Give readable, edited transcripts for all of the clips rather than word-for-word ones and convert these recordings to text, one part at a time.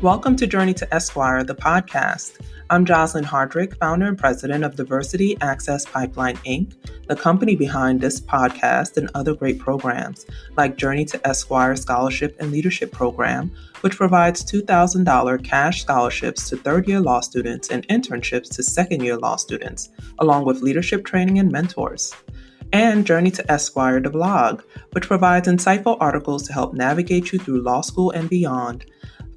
Welcome to Journey to Esquire, the podcast. I'm Jocelyn Hardrick, founder and president of Diversity Access Pipeline, Inc., the company behind this podcast and other great programs, like Journey to Esquire Scholarship and Leadership Program, which provides $2,000 cash scholarships to third-year law students and internships to second-year law students, along with leadership training and mentors. And Journey to Esquire, the blog, which provides insightful articles to help navigate you through law school and beyond.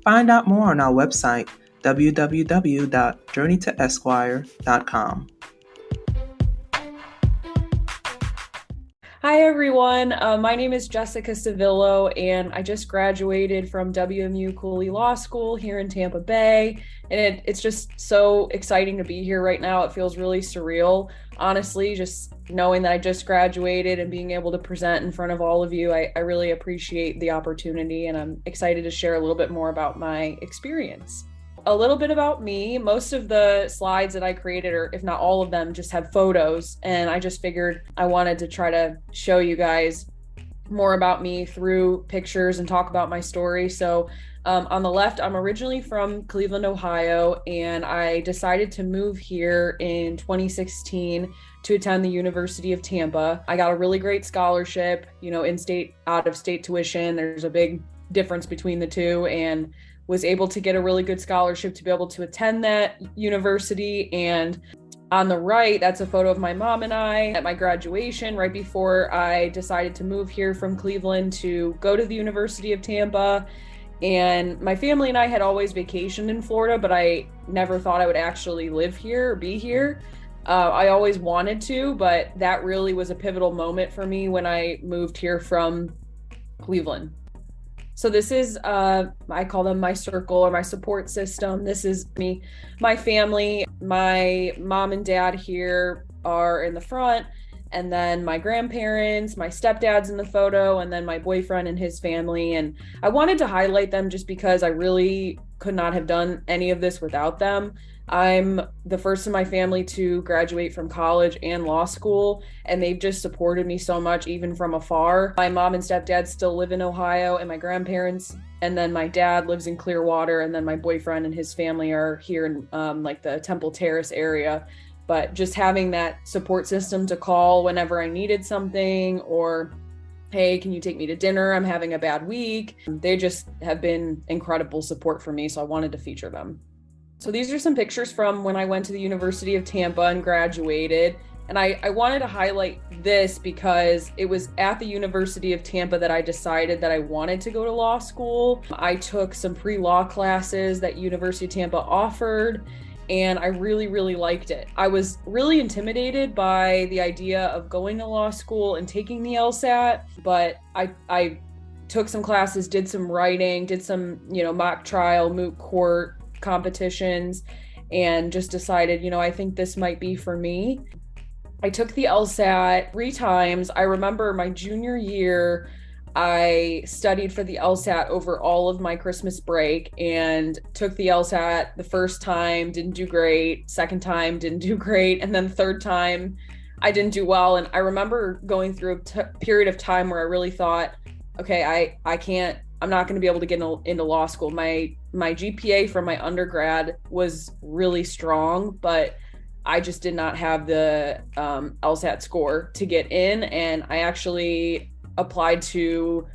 Find out more on our website, www.journeytoesquire.com. Hi, everyone. My name is Jessica Sivillo, and I just graduated from WMU Cooley Law School here in Tampa Bay. And it's just so exciting to be here right now. It feels really surreal, honestly, just knowing that I just graduated and being able to present in front of all of you. I really appreciate the opportunity, and I'm excited to share a little bit more about my experience. A little bit about me. Most of the slides that I created, or if not all of them, just have photos, and I just figured I wanted to try to show you guys more about me through pictures and talk about my story. So on the left, I'm originally from Cleveland, Ohio, and I decided to move here in 2016 to attend the University of Tampa. I got a really great scholarship, in-state, out-of-state tuition. There's a big difference between the two, and was able to get a really good scholarship to be able to attend that university. And on the right, that's a photo of my mom and I at my graduation, right before I decided to move here from Cleveland to go to the University of Tampa. And my family and I had always vacationed in Florida, but I never thought I would actually live here or be here. I always wanted to, but that really was a pivotal moment for me when I moved here from Cleveland. So this is, I call them my circle or my support system. This is me, my family. My mom and dad here are in the front, and then my grandparents, my stepdad's in the photo, and then my boyfriend and his family. And I wanted to highlight them just because I really could not have done any of this without them. I'm the first in my family to graduate from college and law school, and they've just supported me so much, even from afar. My mom and stepdad still live in Ohio, and my grandparents, and then my dad lives in Clearwater, and then my boyfriend and his family are here in the Temple Terrace area. But just having that support system to call whenever I needed something, or hey, can you take me to dinner? I'm having a bad week. They just have been incredible support for me, so I wanted to feature them. So these are some pictures from when I went to the University of Tampa and graduated. And I wanted to highlight this because it was at the University of Tampa that I decided that I wanted to go to law school. I took some pre-law classes that University of Tampa offered, and I really, really liked it. I was really intimidated by the idea of going to law school and taking the LSAT, but I took some classes, did some writing, did some, mock trial, moot court competitions, and just decided, I think this might be for me. I took the LSAT 3 times. I remember my junior year, I studied for the LSAT over all of my Christmas break and took the LSAT the first time, didn't do great, second time, didn't do great, and then third time, I didn't do well. And I remember going through a period of time where I really thought, okay, I'm not going to be able to get into law school. My GPA from my undergrad was really strong, but I just did not have the LSAT score to get in. And I actually applied to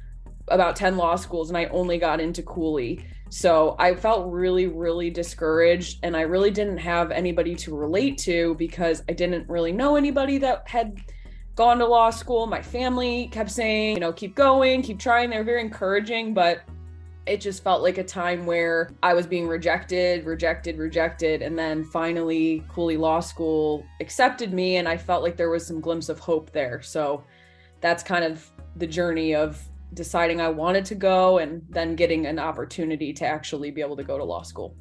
about 10 law schools, and I only got into Cooley. So I felt really, really discouraged, and I really didn't have anybody to relate to because I didn't really know anybody that had gone to law school. My family kept saying, keep going, keep trying. They're very encouraging, but it just felt like a time where I was being rejected. And then finally Cooley Law School accepted me, and I felt like there was some glimpse of hope there. So that's kind of the journey of deciding I wanted to go and then getting an opportunity to actually be able to go to law school.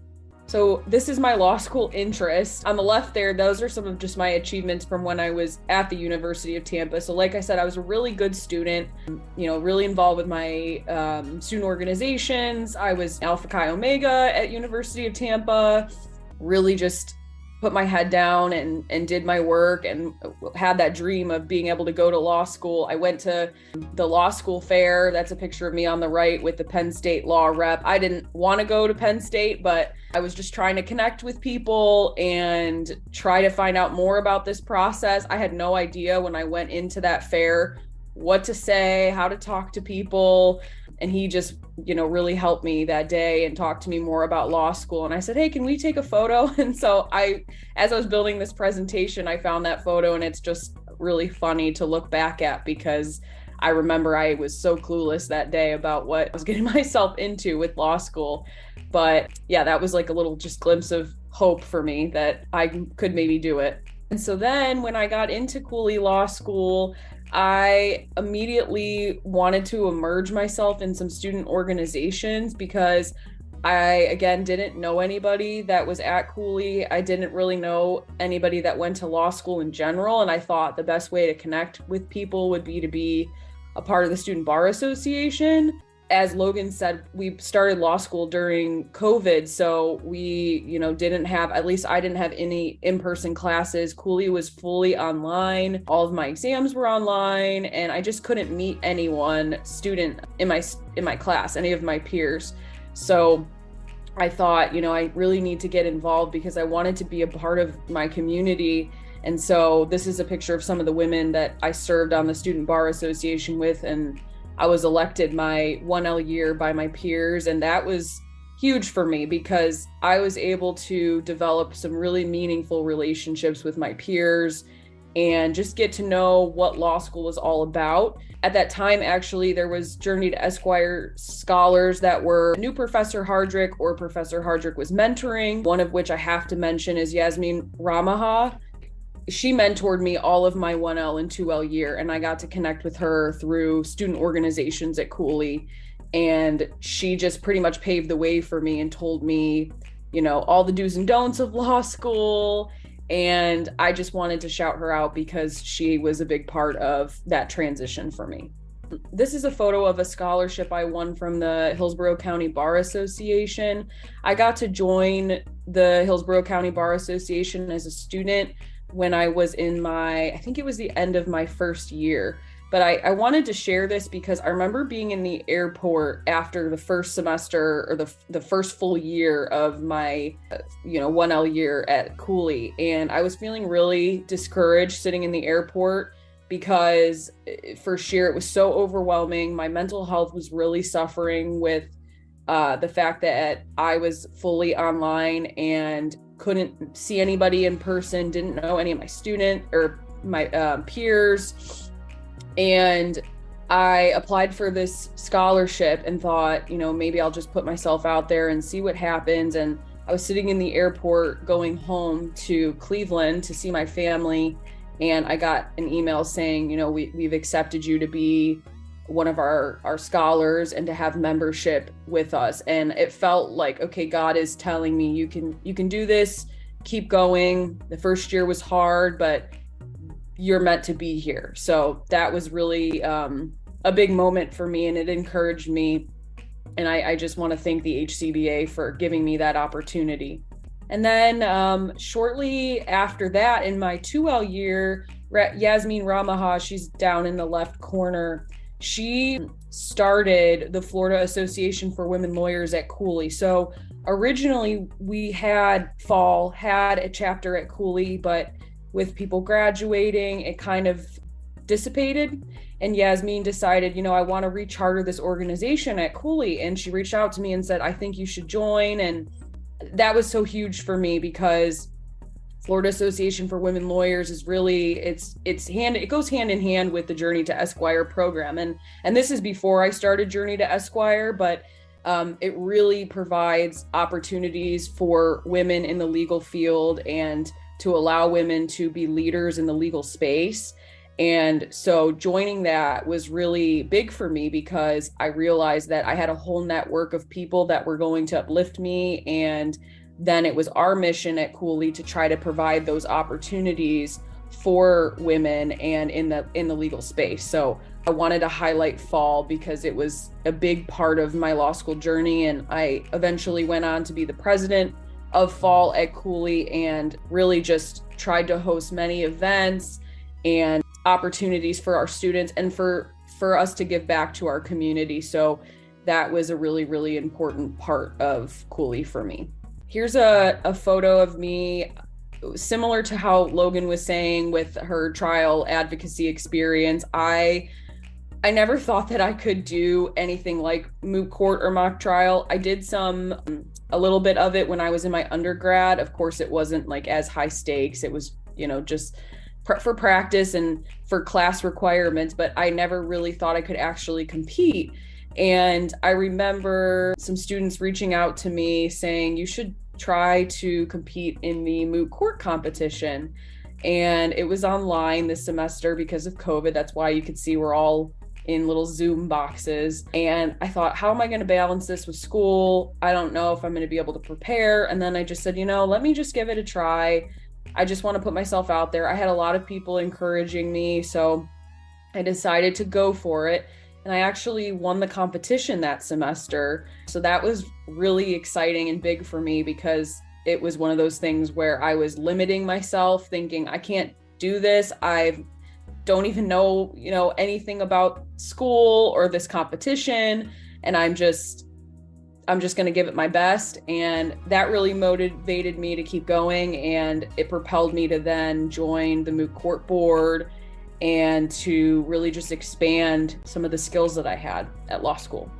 So this is my law school interest. On the left there, those are some of just my achievements from when I was at the University of Tampa. So like I said, I was a really good student, really involved with my student organizations. I was Alpha Chi Omega at University of Tampa, really just put my head down and did my work and had that dream of being able to go to law school. I went to the law school fair. That's a picture of me on the right with the Penn State law rep. I didn't want to go to Penn State, but I was just trying to connect with people and try to find out more about this process. I had no idea when I went into that fair what to say, how to talk to people. And he just, really helped me that day and talked to me more about law school. And I said, hey, can we take a photo? And so as I was building this presentation, I found that photo, and it's just really funny to look back at because I remember I was so clueless that day about what I was getting myself into with law school. But yeah, that was like a little just glimpse of hope for me that I could maybe do it. And so then when I got into Cooley Law School, I immediately wanted to immerse myself in some student organizations because I, again, didn't know anybody that was at Cooley. I didn't really know anybody that went to law school in general. And I thought the best way to connect with people would be to be a part of the Student Bar Association. As Logan said, we started law school during COVID. So we, didn't have, at least I didn't have any in-person classes. Cooley was fully online. All of my exams were online, and I just couldn't meet anyone, student in my class, any of my peers. So I thought, I really need to get involved because I wanted to be a part of my community. And so this is a picture of some of the women that I served on the Student Bar Association with, and I was elected my 1L year by my peers, and that was huge for me because I was able to develop some really meaningful relationships with my peers and just get to know what law school was all about. At that time, actually, there was Journey to Esquire scholars that were new Professor Hardrick or Professor Hardrick was mentoring, one of which I have to mention is Yasmin Ramaha. She mentored me all of my 1L and 2L year, and I got to connect with her through student organizations at Cooley. And she just pretty much paved the way for me and told me, all the do's and don'ts of law school. And I just wanted to shout her out because she was a big part of that transition for me. This is a photo of a scholarship I won from the Hillsborough County Bar Association. I got to join the Hillsborough County Bar Association as a student when I was in I think it was the end of my first year. But I wanted to share this because I remember being in the airport after the first semester or the first full year of my 1L year at Cooley. And I was feeling really discouraged sitting in the airport because first year it was so overwhelming. My mental health was really suffering with the fact that I was fully online and couldn't see anybody in person, didn't know any of my students or my peers. And I applied for this scholarship and thought, maybe I'll just put myself out there and see what happens. And I was sitting in the airport going home to Cleveland to see my family. And I got an email saying, we've accepted you to be one of our scholars and to have membership with us. And it felt like, okay, God is telling me you can do this, keep going. The first year was hard, but you're meant to be here. So that was really a big moment for me, and it encouraged me. And I just want to thank the HCBA for giving me that opportunity. And then shortly after that, in my 2L year, Yasmin Ramaha, she's down in the left corner, she started the Florida Association for Women Lawyers at Cooley. So originally we had a chapter at Cooley, but with people graduating, it kind of dissipated. And Yasmin decided, I want to recharter this organization at Cooley. And she reached out to me and said, I think you should join. And that was so huge for me because Florida Association for Women Lawyers is really, it goes hand in hand with the Journey to Esquire program. And this is before I started Journey to Esquire, but it really provides opportunities for women in the legal field and to allow women to be leaders in the legal space. And so joining that was really big for me because I realized that I had a whole network of people that were going to uplift me. And then it was our mission at Cooley to try to provide those opportunities for women and in the legal space. So I wanted to highlight fall because it was a big part of my law school journey. And I eventually went on to be the president of fall at Cooley and really just tried to host many events and opportunities for our students and for us to give back to our community. So that was a really, really important part of Cooley for me. Here's a photo of me, similar to how Logan was saying with her trial advocacy experience. I never thought that I could do anything like moot court or mock trial. I did a little bit of it when I was in my undergrad. Of course, it wasn't like as high stakes. It was, just for practice and for class requirements, but I never really thought I could actually compete. And I remember some students reaching out to me saying, you should try to compete in the moot court competition. And it was online this semester because of COVID. That's why you could see we're all in little Zoom boxes. And I thought, how am I going to balance this with school? I don't know if I'm going to be able to prepare. And then I just said, let me just give it a try. I just want to put myself out there. I had a lot of people encouraging me, so I decided to go for it. And I actually won the competition that semester. So that was really exciting and big for me because it was one of those things where I was limiting myself, thinking, I can't do this. I don't even know, anything about school or this competition. And I'm just going to give it my best. And that really motivated me to keep going. And it propelled me to then join the moot court board and to really just expand some of the skills that I had at law school.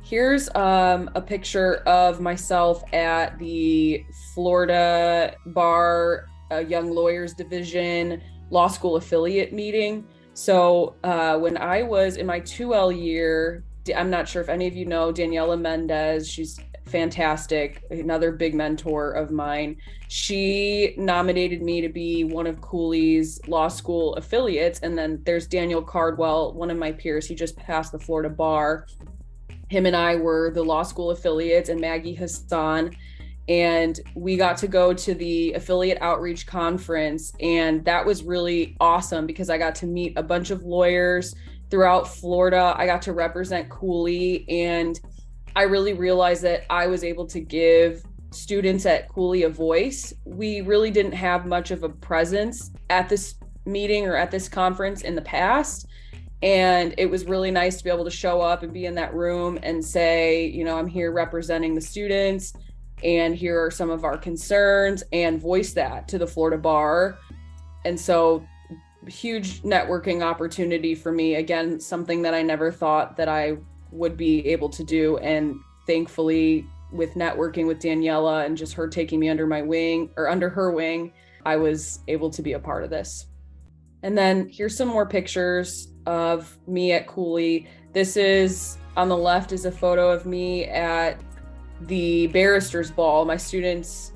Here's a picture of myself at the Florida Bar Young Lawyers Division law school affiliate meeting. So when I was in my 2L year, I'm not sure if any of you know Daniela Mendez. She's fantastic, another big mentor of mine. She nominated me to be one of Cooley's law school affiliates. And then there's Daniel Cardwell, one of my peers. He just passed the Florida bar. Him and I were the law school affiliates, and Maggie Hassan. And we got to go to the affiliate outreach conference. And that was really awesome because I got to meet a bunch of lawyers throughout Florida. I got to represent Cooley, and I really realized that I was able to give students at Cooley a voice. We really didn't have much of a presence at this meeting or at this conference in the past. And it was really nice to be able to show up and be in that room and say, I'm here representing the students, and here are some of our concerns, and voice that to the Florida bar. And so huge networking opportunity for me. Again, something that I never thought that I would be able to do. And thankfully, with networking with Daniela and just her taking me under her wing, I was able to be a part of this. And then here's some more pictures of me at Cooley. This is, on the left is a photo of me at the barristers ball. My peers,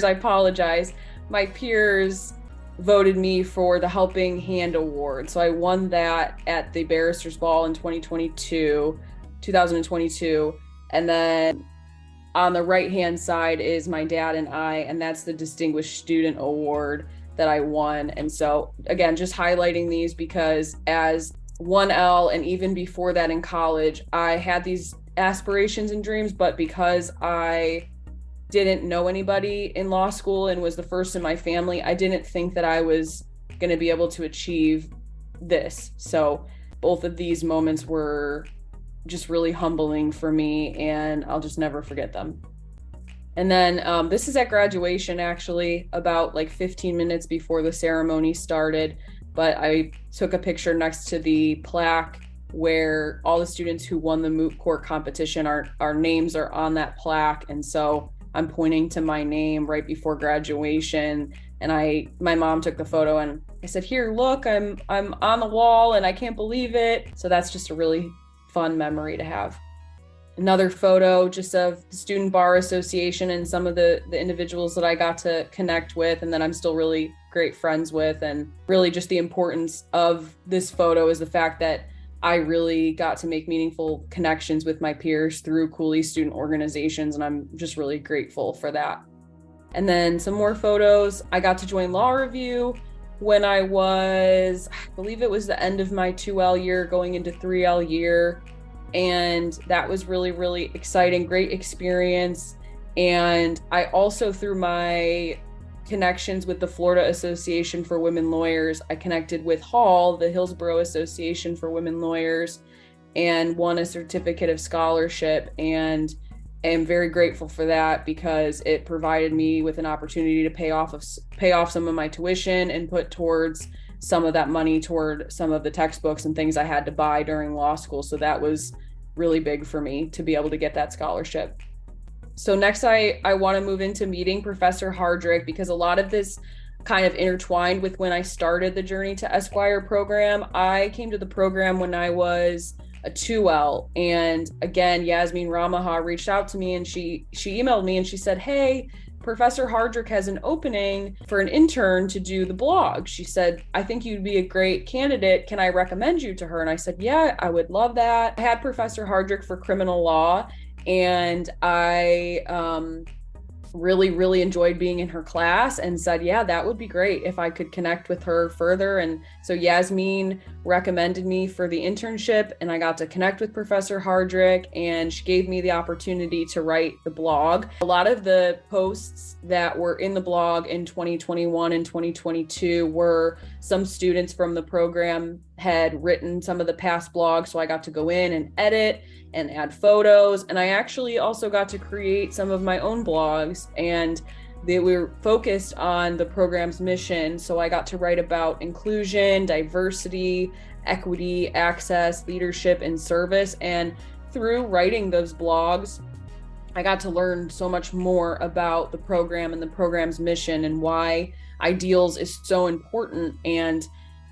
I apologize. My peers voted me for the Helping Hand Award. So I won that at the barristers ball in 2022. And then on the right-hand side is my dad and I, and that's the Distinguished Student Award that I won. And so again, just highlighting these because as 1L and even before that in college, I had these aspirations and dreams, but because I didn't know anybody in law school and was the first in my family, I didn't think that I was going to be able to achieve this. So both of these moments were just really humbling for me, and I'll just never forget them. And then this is at graduation, actually, about like 15 minutes before the ceremony started. But I took a picture next to the plaque where all the students who won the moot court competition, our names are on that plaque. And so I'm pointing to my name right before graduation. And my mom took the photo, and I said, "Here, look, I'm on the wall, and I can't believe it." So that's just a really fun memory to have. Another photo just of the Student Bar Association and some of the individuals that I got to connect with and that I'm still really great friends with. And really just the importance of this photo is the fact that I really got to make meaningful connections with my peers through Cooley student organizations, and I'm just really grateful for that. And then some more photos. I got to join Law Review when I believe it was the end of my 2L year going into 3L year. And that was really, really exciting, great experience. And I also, through my connections with the Florida Association for Women Lawyers, I connected with Hall, the Hillsborough Association for Women Lawyers, and won a certificate of scholarship. And am very grateful for that because it provided me with an opportunity to pay off some of my tuition and put towards some of that money toward some of the textbooks and things I had to buy during law school. So that was really big for me to be able to get that scholarship. So next, I want to move into meeting Professor Hardrick, because a lot of this kind of intertwined with when I started the Journey to Esquire program. I came to the program when I was a 2L. And again, Yasmin Ramaha reached out to me and she emailed me and she said, "Hey, Professor Hardrick has an opening for an intern to do the blog." She said, "I think you'd be a great candidate. Can I recommend you to her?" And I said, "Yeah, I would love that." I had Professor Hardrick for criminal law, and I really enjoyed being in her class and said, yeah, that would be great if I could connect with her further. And so Yasmin recommended me for the internship, and I got to connect with Professor Hardrick, and she gave me the opportunity to write the blog. A lot of the posts that were in the blog in 2021 and 2022 were some students from the program had written some of the past blogs, so I got to go in and edit and add photos. And I actually also got to create some of my own blogs, and they were focused on the program's mission. So I got to write about inclusion, diversity, equity, access, leadership, and service. And through writing those blogs, I got to learn so much more about the program and the program's mission and why ideals is so important. And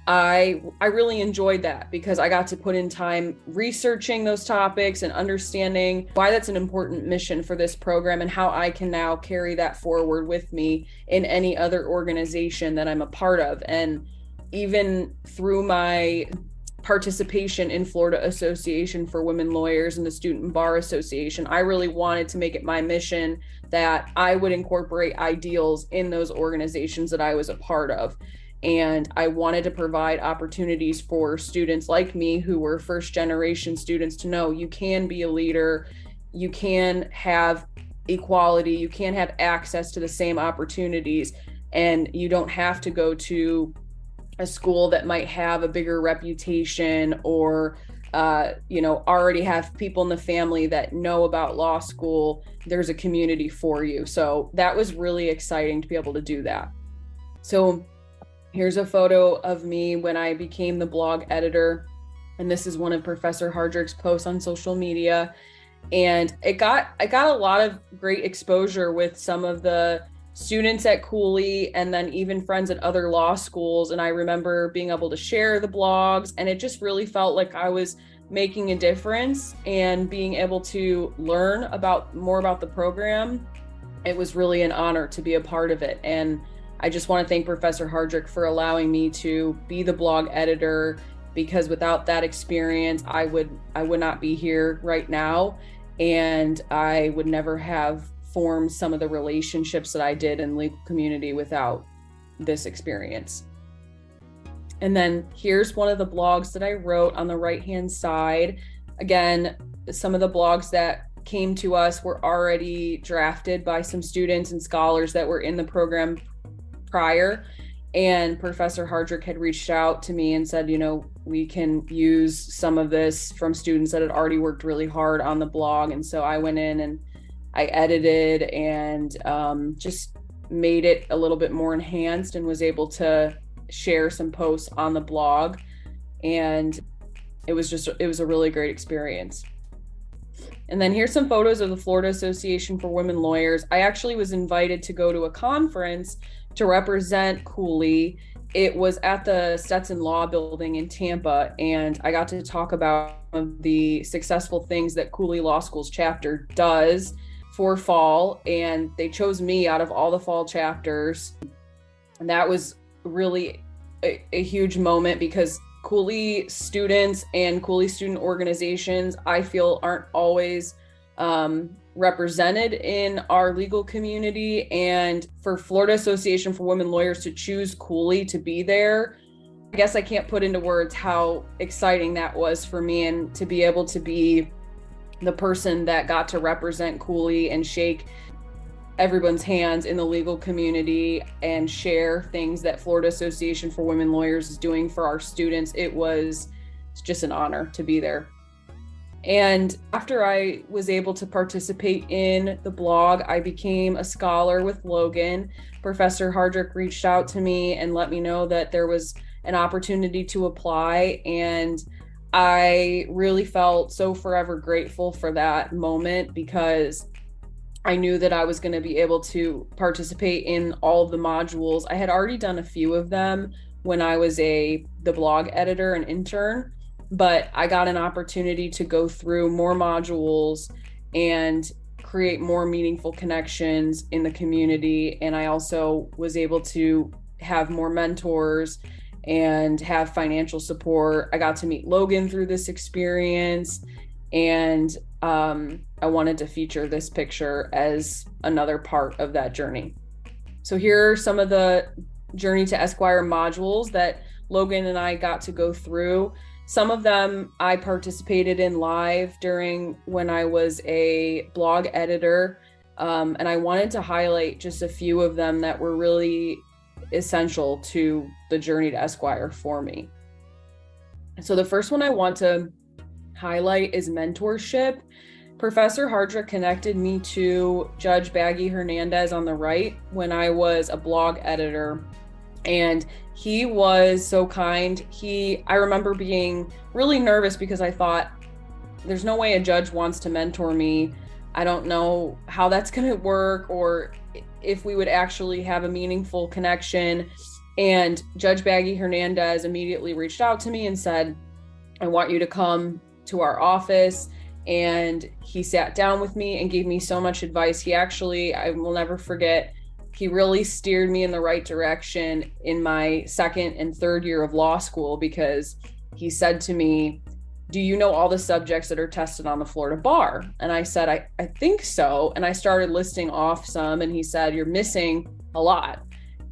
I really enjoyed that because I got to put in time researching those topics and understanding why that's an important mission for this program and how I can now carry that forward with me in any other organization that I'm a part of. And even through my participation in Florida Association for Women Lawyers and the Student Bar Association, I really wanted to make it my mission that I would incorporate ideals in those organizations that I was a part of. And I wanted to provide opportunities for students like me who were first generation students to know you can be a leader, you can have equality, you can have access to the same opportunities, and you don't have to go to a school that might have a bigger reputation or already have people in the family that know about law school. There's a community for you. So that was really exciting to be able to do that. So here's a photo of me when I became the blog editor. And this is one of Professor Hardrick's posts on social media. And I got a lot of great exposure with some of the students at Cooley and then even friends at other law schools. And I remember being able to share the blogs, and it just really felt like I was making a difference and being able to learn more about the program. It was really an honor to be a part of it. And I just want to thank Professor Hardrick for allowing me to be the blog editor, because without that experience, I would not be here right now, and I would never have formed some of the relationships that I did in the legal community without this experience. And then here's one of the blogs that I wrote on the right-hand side. Again, some of the blogs that came to us were already drafted by some students and scholars that were in the program prior, and Professor Hardrick had reached out to me and said, we can use some of this from students that had already worked really hard on the blog. And so I went in and I edited and just made it a little bit more enhanced and was able to share some posts on the blog. And it was a really great experience. And then here's some photos of the Florida Association for Women Lawyers. I actually was invited to go to a conference to represent Cooley. It was at the Stetson Law Building in Tampa, and I got to talk about the successful things that Cooley Law School's chapter does for fall, and they chose me out of all the fall chapters. And that was really a huge moment, because Cooley students and Cooley student organizations, I feel, aren't always represented in our legal community. And for Florida Association for Women Lawyers to choose Cooley to be there, I guess I can't put into words how exciting that was for me, and to be able to be the person that got to represent Cooley and shake everyone's hands in the legal community and share things that Florida Association for Women Lawyers is doing for our students. It's just an honor to be there. And after I was able to participate in the blog, I became a scholar with Logan. Professor Hardrick reached out to me and let me know that there was an opportunity to apply. And I really felt so forever grateful for that moment, because I knew that I was going to be able to participate in all of the modules. I had already done a few of them when I was the blog editor and intern, but I got an opportunity to go through more modules and create more meaningful connections in the community. And I also was able to have more mentors and have financial support. I got to meet Logan through this experience, and I wanted to feature this picture as another part of that journey. So here are some of the Journey to Esquire modules that Logan and I got to go through. Some of them I participated in live during when I was a blog editor, and I wanted to highlight just a few of them that were really essential to the Journey to Esquire for me. So the first one I want to highlight is mentorship. Professor Hardrick connected me to Judge Baggy Hernandez on the right when I was a blog editor, and he was so kind. I remember being really nervous because I thought, there's no way a judge wants to mentor me. I don't know how that's going to work, or if we would actually have a meaningful connection. And Judge Baggy Hernandez immediately reached out to me and said, I want you to come to our office. And he sat down with me and gave me so much advice. I will never forget, he really steered me in the right direction in my second and third year of law school, because he said to me, do you know all the subjects that are tested on the Florida bar? And I said, I think so. And I started listing off some, and he said, you're missing a lot.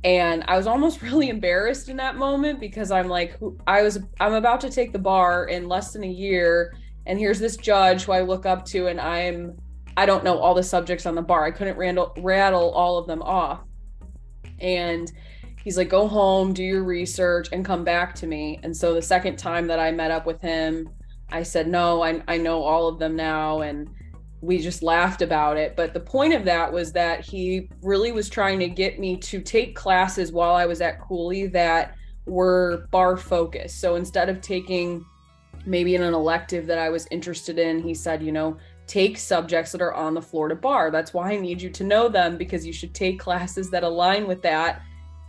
And I was almost really embarrassed in that moment, because I'm like, I'm about to take the bar in less than a year. And here's this judge who I look up to, and I don't know all the subjects on the bar. I couldn't rattle all of them off. And he's like, go home, do your research, and come back to me. And so the second time that I met up with him, I said, no, I know all of them now. And we just laughed about it. But the point of that was that he really was trying to get me to take classes while I was at Cooley that were bar focused. So instead of taking maybe in an elective that I was interested in, he said, take subjects that are on the Florida bar. That's why I need you to know them, because you should take classes that align with that,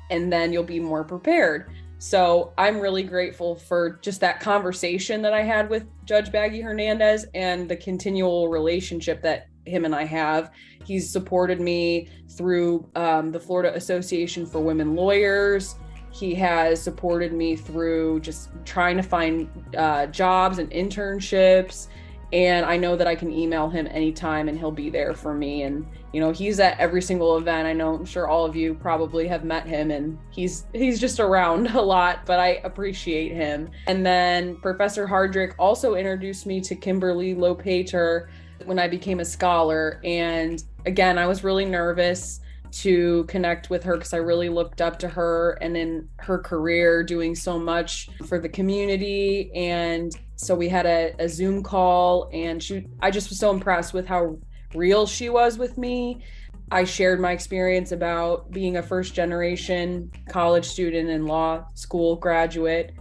and then you'll be more prepared. So I'm really grateful for just that conversation that I had with Judge Baggy Hernandez and the continual relationship that him and I have. He's supported me through the Florida Association for Women Lawyers. He has supported me through just trying to find jobs and internships. And I know that I can email him anytime and he'll be there for me. And, he's at every single event. I'm sure all of you probably have met him, and he's just around a lot, but I appreciate him. And then Professor Hardrick also introduced me to Kimberly Lopater when I became a scholar. And again, I was really nervous to connect with her because I really looked up to her, and in her career doing so much for the community. And so we had a Zoom call, and I just was so impressed with how real she was with me. I shared my experience about being a first generation college student and law school graduate,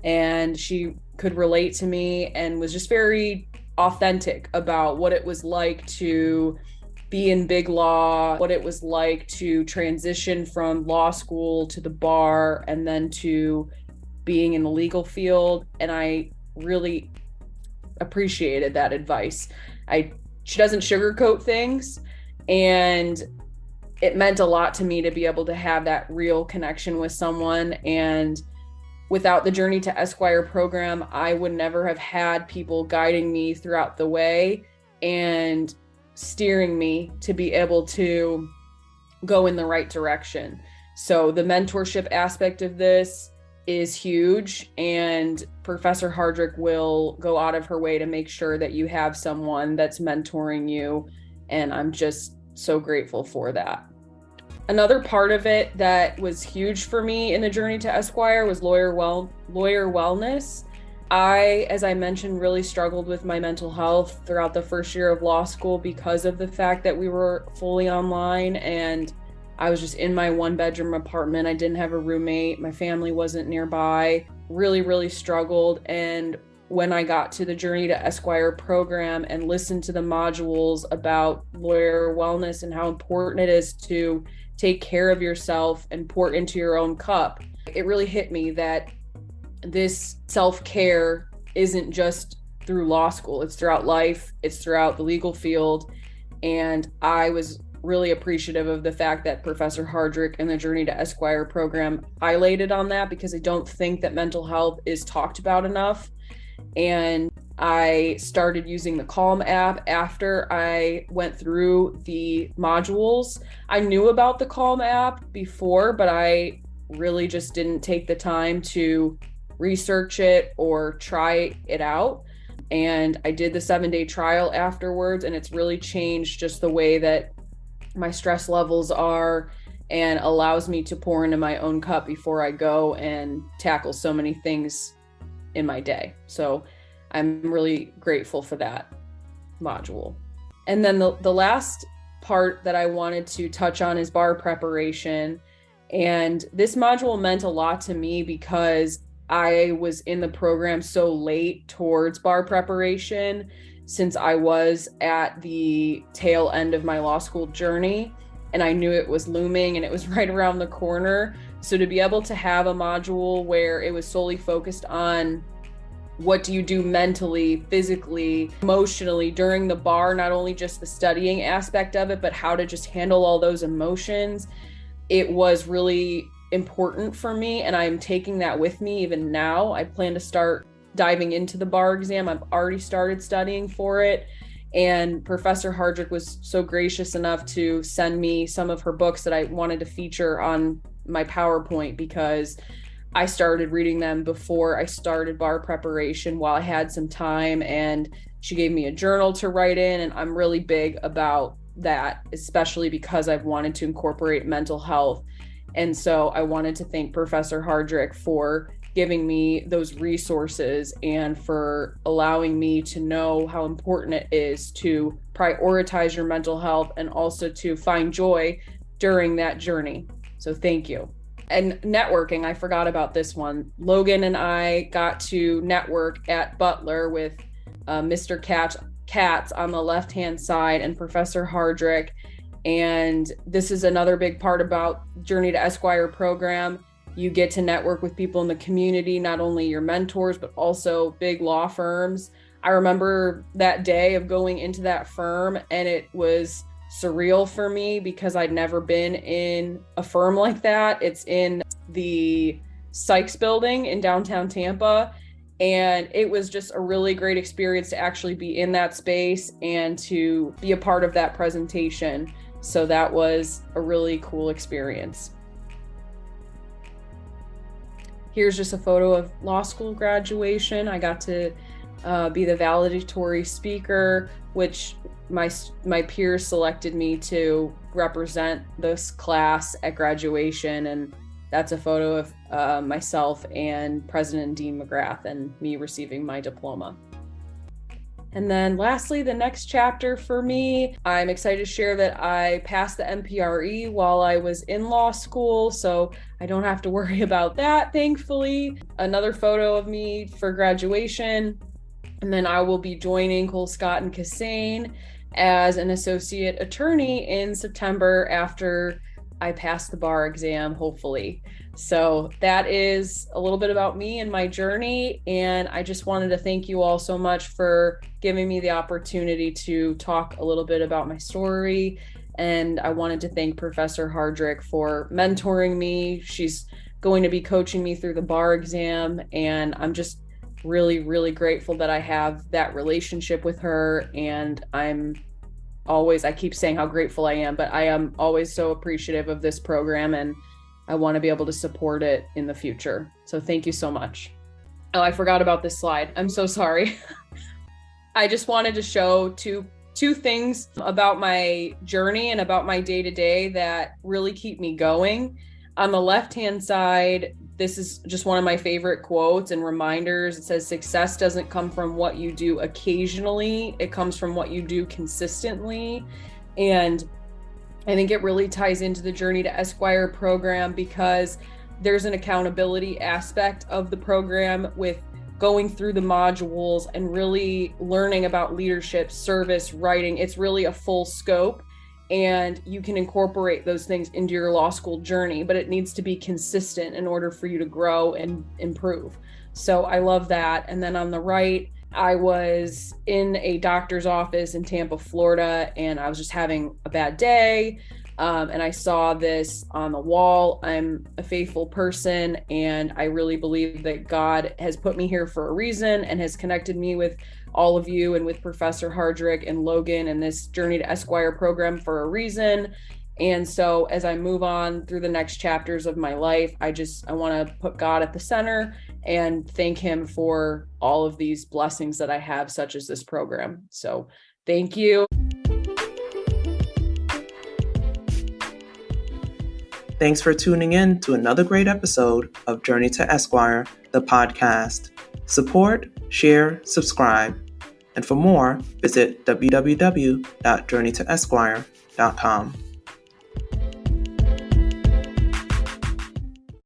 and she could relate to me and was just very authentic about what it was like to be in big law, what it was like to transition from law school to the bar and then to being in the legal field. And I really appreciated that advice. She doesn't sugarcoat things, and it meant a lot to me to be able to have that real connection with someone. And without the Journey to Esquire program, I would never have had people guiding me throughout the way and steering me to be able to go in the right direction. So the mentorship aspect of this is huge, and Professor Hardrick will go out of her way to make sure that you have someone that's mentoring you. And I'm just so grateful for that. Another part of it that was huge for me in the journey to Esquire was lawyer wellness. As I mentioned, really struggled with my mental health throughout the first year of law school because of the fact that we were fully online and I was just in my 1-bedroom apartment. I didn't have a roommate. My family wasn't nearby. Really, really struggled. And when I got to the Journey to Esquire program and listened to the modules about lawyer wellness and how important it is to take care of yourself and pour into your own cup, it really hit me that this self-care isn't just through law school. It's throughout life. It's throughout the legal field. And I was really appreciative of the fact that Professor Hardrick and the Journey to Esquire program highlighted on that, because I don't think that mental health is talked about enough. And I started using the Calm app after I went through the modules. I knew about the Calm app before, but I really just didn't take the time to research it or try it out. And I did the 7-day trial afterwards, and it's really changed just the way that my stress levels are and allows me to pour into my own cup before I go and tackle so many things in my day. So I'm really grateful for that module. And then the last part that I wanted to touch on is bar preparation. And this module meant a lot to me because I was in the program so late towards bar preparation, since I was at the tail end of my law school journey, and I knew it was looming and it was right around the corner. So to be able to have a module where it was solely focused on what do you do mentally, physically, emotionally during the bar, not only just the studying aspect of it, but how to just handle all those emotions, it was really important for me. And I'm taking that with me even now. I plan to start diving into the bar exam. I've already started studying for it. And Professor Hardrick was so gracious enough to send me some of her books that I wanted to feature on my PowerPoint, because I started reading them before I started bar preparation while I had some time. And she gave me a journal to write in. And I'm really big about that, especially because I've wanted to incorporate mental health. And so I wanted to thank Professor Hardrick for giving me those resources and for allowing me to know how important it is to prioritize your mental health and also to find joy during that journey. So thank you. And networking, I forgot about this one. Logan and I got to network at Butler with Mr. Katz on the left-hand side and Professor Hardrick. And this is another big part about Journey to Esquire program. You get to network with people in the community, not only your mentors, but also big law firms. I remember that day of going into that firm, and it was surreal for me because I'd never been in a firm like that. It's in the Sykes building in downtown Tampa. And it was just a really great experience to actually be in that space and to be a part of that presentation. So that was a really cool experience. Here's just a photo of law school graduation. I got to be the valedictory speaker, which my peers selected me to represent this class at graduation. And that's a photo of myself and President Dean McGrath and me receiving my diploma. And then lastly, the next chapter for me, I'm excited to share that I passed the MPRE while I was in law school, so I don't have to worry about that, thankfully. Another photo of me for graduation, and then I will be joining Cole Scott and Cassane as an associate attorney in September after I pass the bar exam, hopefully. So that is a little bit about me and my journey. And I just wanted to thank you all so much for giving me the opportunity to talk a little bit about my story. And I wanted to thank Professor Hardrick for mentoring me. She's going to be coaching me through the bar exam. And I'm just really, really grateful that I have that relationship with her. And I keep saying how grateful I am, but I am always so appreciative of this program, and I want to be able to support it in the future. So thank you so much. Oh, I forgot about this slide. I'm so sorry. I just wanted to show two two things about my journey and about my day-to-day that really keep me going. On the left-hand side, this is just one of my favorite quotes and reminders. It says, success doesn't come from what you do occasionally. It comes from what you do consistently. And I think it really ties into the Journey to Esquire program because there's an accountability aspect of the program with going through the modules and really learning about leadership, service, writing. It's really a full scope, and you can incorporate those things into your law school journey, but it needs to be consistent in order for you to grow and improve. So I love that. And then on the right, I was in a doctor's office in Tampa, Florida, and I was just having a bad day. And I saw this on the wall. I'm a faithful person, and I really believe that God has put me here for a reason and has connected me with all of you and with Professor Hardrick and Logan and this Journey to Esquire program for a reason. And so as I move on through the next chapters of my life, I want to put God at the center and thank him for all of these blessings that I have, such as this program. So thank you. Thanks for tuning in to another great episode of Journey to Esquire, the podcast. Support, share, subscribe. And for more, visit www.journeytoesquire.com.